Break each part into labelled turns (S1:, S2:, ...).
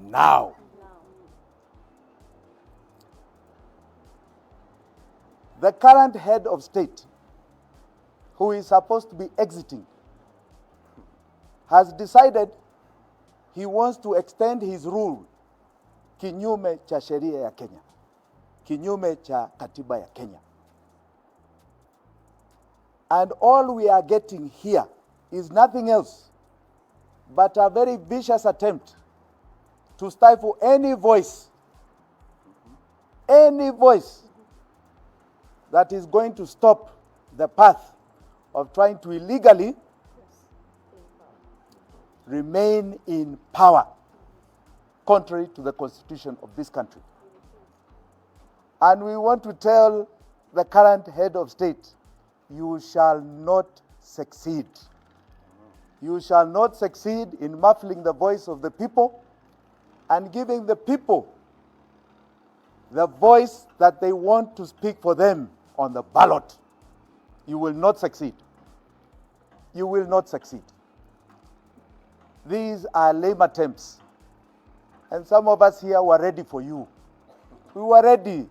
S1: now. The current head of state, who is supposed to be exiting, has decided he wants to extend his rule kinyume cha sheria ya Kenya, kinyume cha katiba ya Kenya. And all we are getting here is nothing else but a very vicious attempt to stifle any voice that is going to stop the path of trying to illegally remain in power, contrary to the constitution of this country. And we want to tell the current head of state, you shall not succeed. You shall not succeed in muffling the voice of the people and giving the people the voice that they want to speak for them on the ballot. You will not succeed. You will not succeed. These are lame attempts. And some of us here were ready for you. We were ready.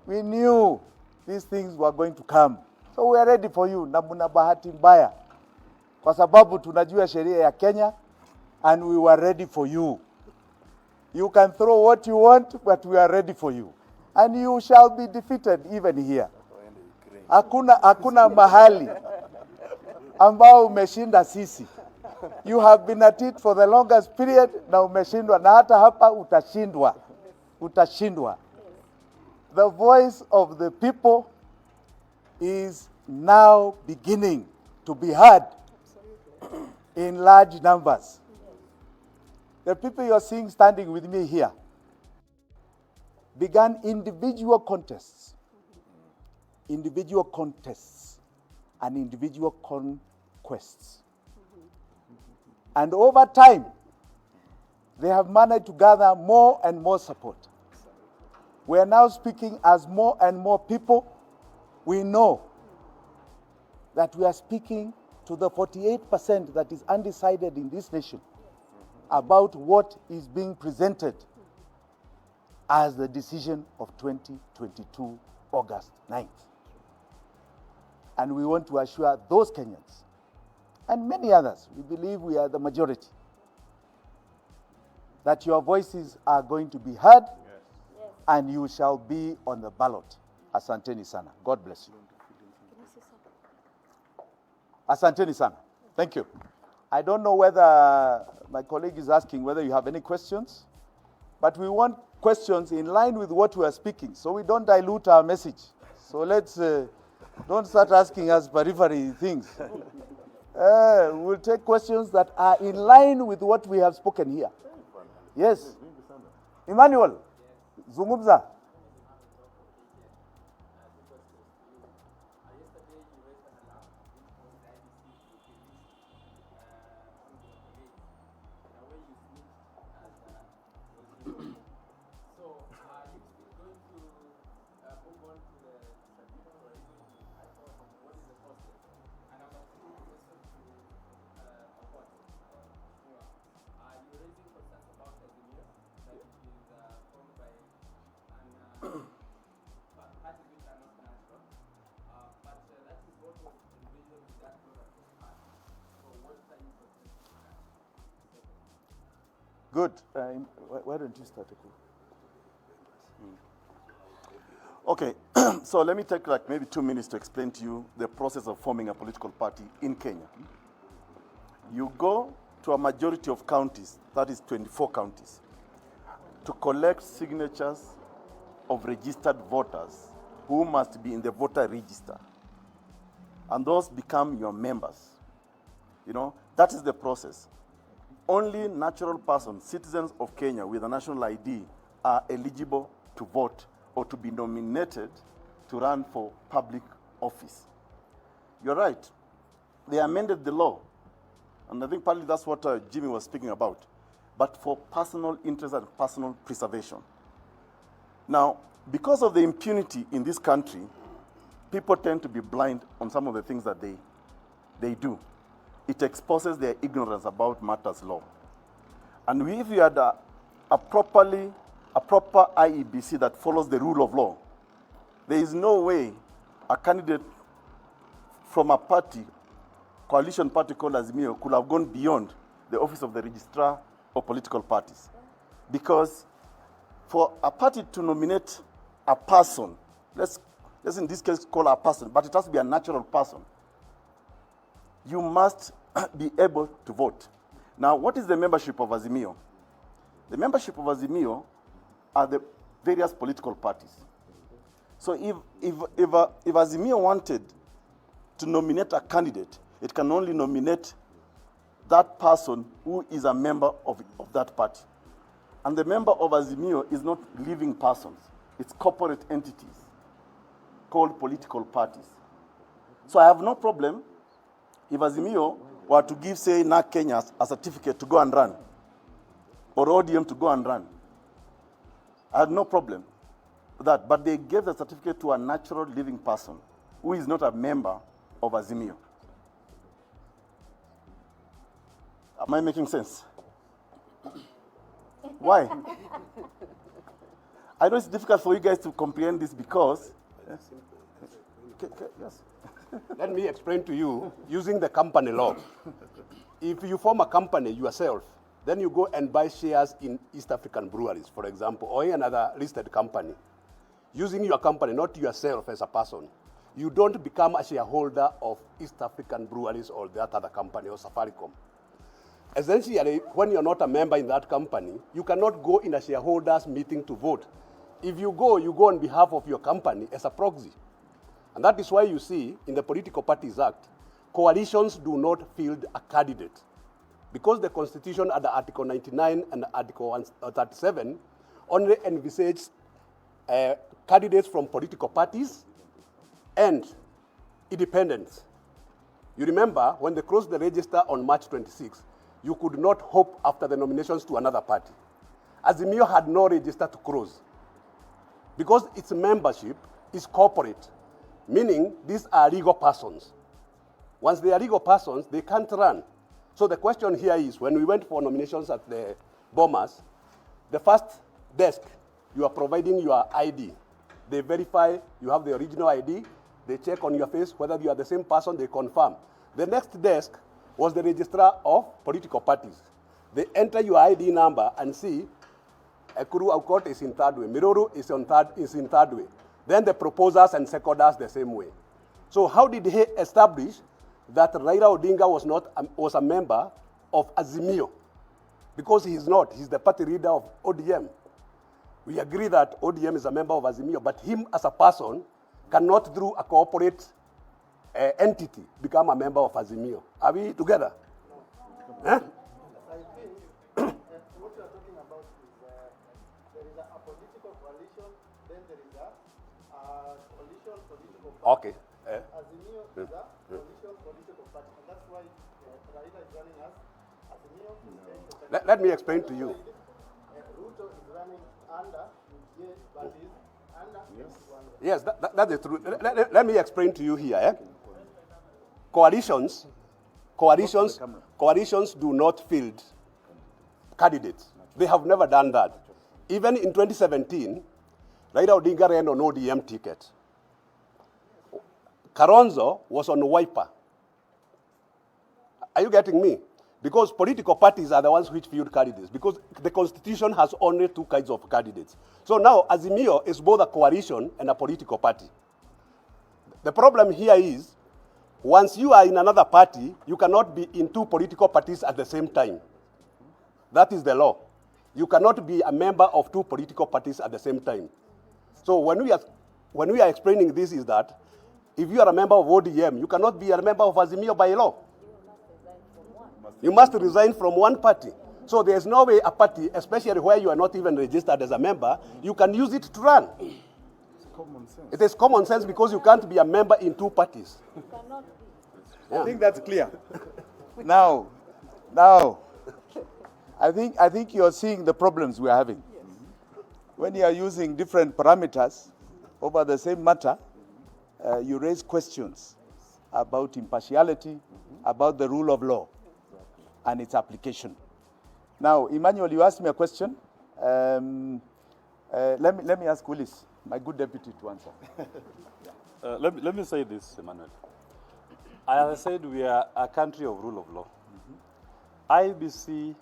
S1: We knew these things were going to come. So we are ready for you. Na muna bahati mbaya. Kwa sababu tunajua sheria ya Kenya, and we were ready for you. You can throw what you want, but we are ready for you. And you shall be defeated even here. Hakuna mahali ambao umeshinda sisi. You have been at it for the longest period, na umeshindwa, na hata hapa utashindwa. Utashindwa. The voice of the people is now beginning to be heard in large numbers. The people you are seeing standing with me here began individual contests and individual conquests. And over time, they have managed to gather more and more support. We are now speaking as more and more people. We know that we are speaking to the 48% that is undecided in this nation about what is being presented as the decision of 2022, August 9th. And we want to assure those Kenyans and many others, we believe we are the majority, that your voices are going to be heard, and you shall be on the ballot. Asanteni sana. God bless you. Asanteni sana. Thank you. I don't know whether my colleague is asking whether you have any questions, but we want questions in line with what we are speaking, so we don't dilute our message. So let's don't start asking us periphery things. We'll take questions that are in line with what we have spoken here. Yes. Emmanuel, zungumza. Good. Why don't you start?
S2: Okay, so let me take like maybe 2 minutes to explain to you the process of forming a political party in Kenya. You go to a majority of counties, that is 24 counties, to collect signatures of registered voters who must be in the voter register. And those become your members. You know, that is the process. Only natural persons, citizens of Kenya with a national ID, are eligible to vote or to be nominated to run for public office. You're right. They amended the law. And I think partly that's what Jimmy was speaking about. But for personal interest and personal preservation. Now, because of the impunity in this country, people tend to be blind on some of the things that they do. It exposes their ignorance about matters law. And if you had a proper IEBC that follows the rule of law, there is no way a candidate from a party, coalition party called Azimio, could have gone beyond the office of the registrar of political parties. Because for a party to nominate a person, let's in this case call a person, but it has to be a natural person, you must be able to vote. Now, what is the membership of Azimio? The membership of Azimio are the various political parties. So if Azimio wanted to nominate a candidate, it can only nominate that person who is a member of that party. And the member of Azimio is not living persons. It's corporate entities called political parties. So I have no problem if Azimio were to give, say, NAC Kenya a certificate to go and run, or ODM to go and run. I had no problem with that. But they gave the certificate to a natural living person who is not a member of Azimio. Am I making sense? Why? I know it's difficult for you guys to comprehend this because... Yes.
S3: Let me explain to you, using the company law. If you form a company yourself, then you go and buy shares in East African breweries, for example, or another listed company. Using your company, not yourself as a person, you don't become a shareholder of East African breweries or that other company or Safaricom. Essentially, when you're not a member in that company, you cannot go in a shareholders meeting to vote. If you go on behalf of your company as a proxy. And that is why you see in the Political Parties Act, coalitions do not field a candidate. Because the Constitution under Article 99 and Article 137 only envisages candidates from political parties and independents. You remember when they closed the register on March 26, you could not hope after the nominations to another party. Azimio had no register to close because its membership is corporate, meaning these are legal persons. Once they are legal persons, they can't run. So the question here is, when we went for nominations at the Bomas, the first desk, you are providing your ID. They verify you have the original ID. They check on your face whether you are the same person, they confirm. The next desk was the registrar of political parties. They enter your ID number and see Ekuru Aukot is in third way, Miruru is in third way. Then the proposers and seconders the same way. So how did he establish that Raila Odinga was a member of Azimio? Because he's not. He's the party leader of ODM. We agree that ODM is a member of Azimio, but him as a person cannot, through a corporate entity, become a member of Azimio. Are we together? Huh?
S4: What you are talking about is there is a political coalition, then there is a coalition political party.
S3: Okay.
S4: Azimio is a coalition political party, and that's why Raila is running as Azimio.
S3: Let me explain to you.
S4: Ruto is running under UDA, but is under
S3: Yes, that is true. Let me explain to you here. Coalitions do not field candidates. They have never done that. Even in 2017, Raila Odinga ran on ODM ticket. Kalonzo was on Wiper. Are you getting me? Because political parties are the ones which field candidates, because the Constitution has only two kinds of candidates. So now Azimio is both a coalition and a political party. The problem here is, once you are in another party, you cannot be in two political parties at the same time. That is the law. You cannot be a member of two political parties at the same time. So when we are explaining this is that, if you are a member of ODM, you cannot be a member of Azimio by law. You must resign from one party. So there's no way a party, especially where you are not even registered as a member, you can use it to run.
S2: It's common sense.
S3: It is common sense because you can't be a member in two parties.
S1: I think that's clear. Now, I think you're seeing the problems we're having. When you are using different parameters over the same matter, you raise questions about impartiality, about the rule of law and its application. Now, Emmanuel, you asked me a question. Let me ask Willis, my good deputy, to answer.
S5: Let me say this, Emmanuel. As I said, we are a country of rule of law. IEBC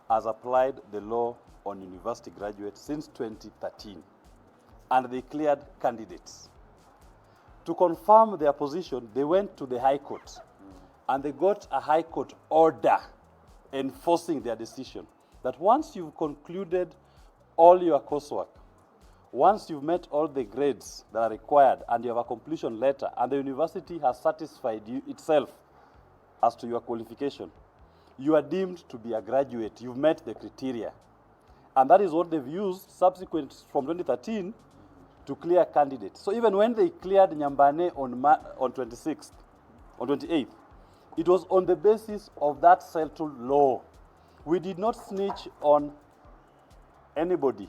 S5: has applied the law on university graduates since 2013, and they cleared candidates. To confirm their position, they went to the High Court, and they got a High Court order enforcing their decision that once you've concluded all your coursework, once you've met all the grades that are required and you have a completion letter and the university has satisfied you itself as to your qualification, you are deemed to be a graduate. You've met the criteria. And that is what they've used subsequent from 2013 to clear candidates. So even when they cleared Nyambane on 28th, it was on the basis of that settled law. We did not snitch on anybody.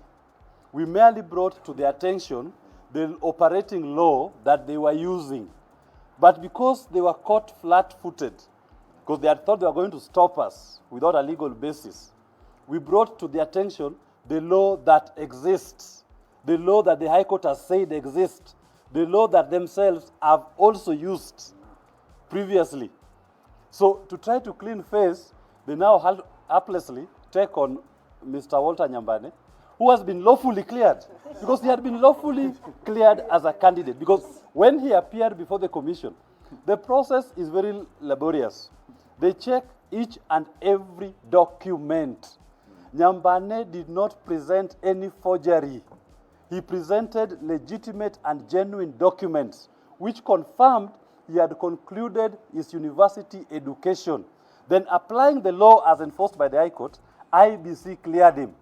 S5: We merely brought to their attention the operating law that they were using. But because they were caught flat-footed, because they had thought they were going to stop us without a legal basis, we brought to their attention the law that exists, the law that the High Court has said exists, the law that themselves have also used previously. So to try to clean face, they now helplessly take on Mr. Walter Nyambane, who has been lawfully cleared, because he had been lawfully cleared as a candidate. Because when he appeared before the commission, the process is very laborious. They check each and every document. Nyambane did not present any forgery. He presented legitimate and genuine documents, which confirmed he had concluded his university education. Then applying the law as enforced by the High Court, IEBC cleared him.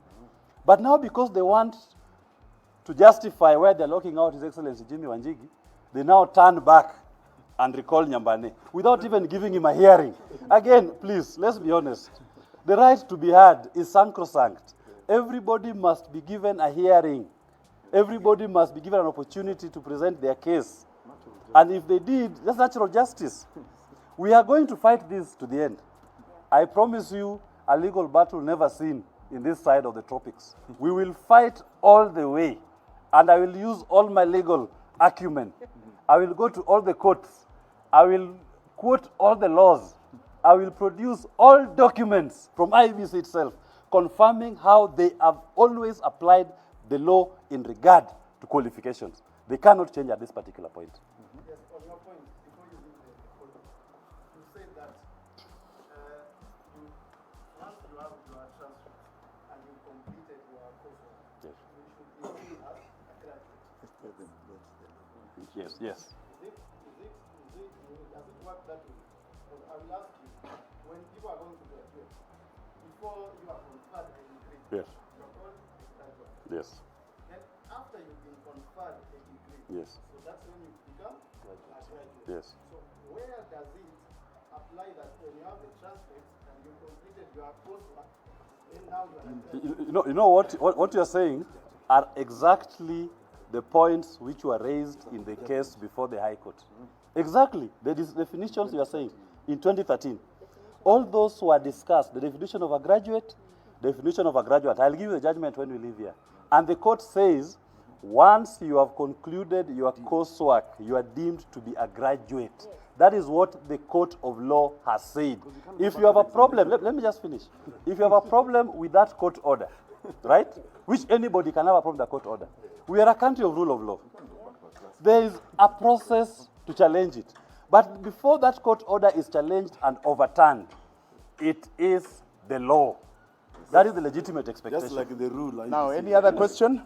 S5: But now because they want to justify where they're locking out His Excellency Jimi Wanjigi, they now turn back and recall Nyambane without even giving him a hearing. Again, please, let's be honest. The right to be heard is sacrosanct. Everybody must be given a hearing. Everybody must be given an opportunity to present their case. And if they did, that's natural justice. We are going to fight this to the end. I promise you a legal battle never seen in this side of the tropics. We will fight all the way, and I will use all my legal acumen. I will go to all the courts. I will quote all the laws. I will produce all documents from IEBC itself, confirming how they have always applied the law in regard to qualifications. They cannot change at this particular point.
S4: Yes, on your point, before you leave the podium, you said that once you have your transcript and you completed your coursework,
S5: Yes.
S4: you should be seen as a graduate.
S5: Yes, yes.
S4: Does it work that way? Because I will ask you, when people are going to graduate, before you are conferred a degree,
S5: Yes.
S4: you are called a graduate.
S5: Yes.
S4: Then after you've been conferred a degree,
S5: Yes.
S4: so that's when you become a graduate.
S5: Yes.
S4: So where does it apply that when you have the transcript and you completed your coursework, then now you are a graduate?
S5: You know what you're saying are exactly the points which were raised in the case before the High Court. Exactly. The definitions you are saying in 2013. All those were discussed. The definition of a graduate, I'll give you the judgment when we leave here. And the court says, once you have concluded your coursework, you are deemed to be a graduate. That is what the court of law has said. If you have a problem, let me just finish. If you have a problem with that court order, right, which anybody can have a problem with the court order, we are a country of rule of law. There is a process to challenge it. But before that court order is challenged and overturned, it is the law. That is the legitimate expectation.
S2: Just like the rule.
S1: Now, any other question?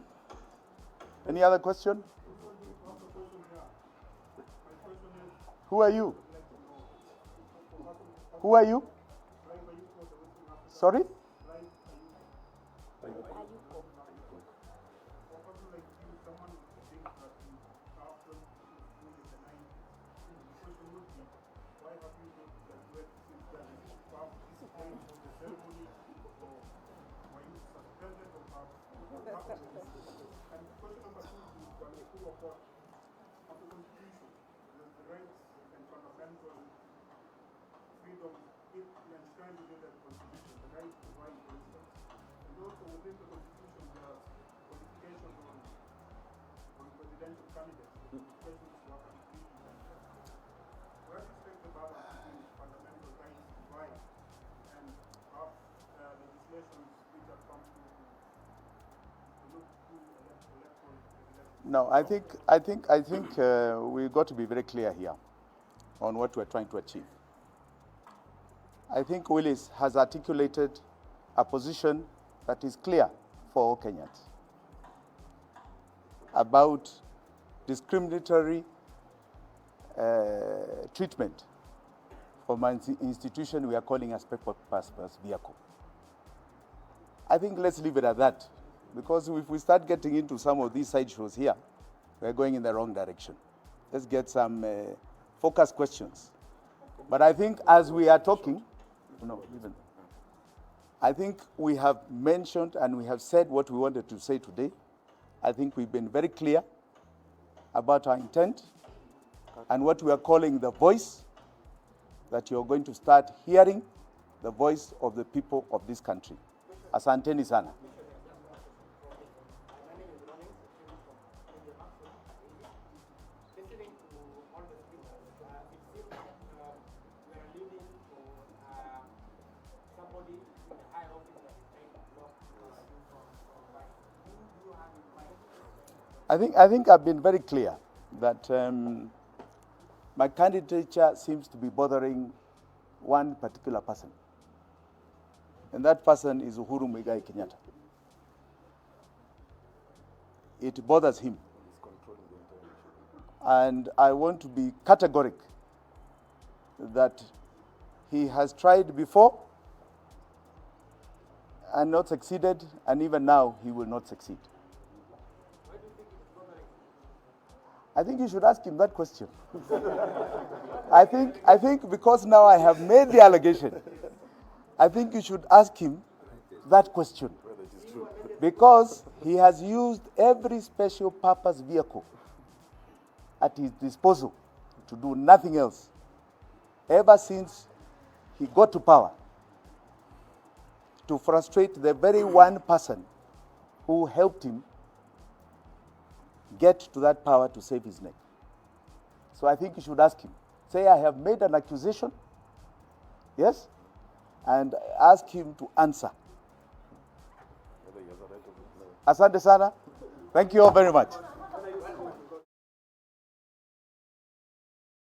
S1: Any other question? Who are you? Who are you? Sorry?
S4: Enshrined within the Constitution, the right to vote, for instance. And also within the Constitution, there
S6: Where do you think the balance between fundamental rights and rights and legislations which have come to look through electoral regulation?
S1: No, I think we've got to be very clear here on what we're trying to achieve. I think Willis has articulated a position that is clear for all Kenyans about discriminatory treatment from an institution we are calling a special purpose vehicle. I think let's leave it at that, because if we start getting into some of these sideshows here, we're going in the wrong direction. Let's get some focused questions. But I think as we are talking, I think we have mentioned and we have said what we wanted to say today. I think we've been very clear about our intent and what we are calling the voice, that you're going to start hearing the voice of the people of this country. Asanteni sana.
S4: Listening to all the speakers, it seems that we are leading to somebody in the high office that is trying to block you from buying. Who do you have in mind?
S1: I think I've been very clear that my candidature seems to be bothering one particular person. And that person is Uhuru Muigai Kenyatta. It bothers him. And I want to be categoric that he has tried before and not succeeded, and even now he will not succeed. I think you should ask him that question. I think because now I have made the allegation, I think you should ask him that question. Because he has used every special purpose vehicle at his disposal to do nothing else ever since he got to power, to frustrate the very one person who helped him get to that power to save his neck. So I think you should ask him. Say, I have made an accusation, yes, and ask him to answer. Asante sana. Thank you all very much.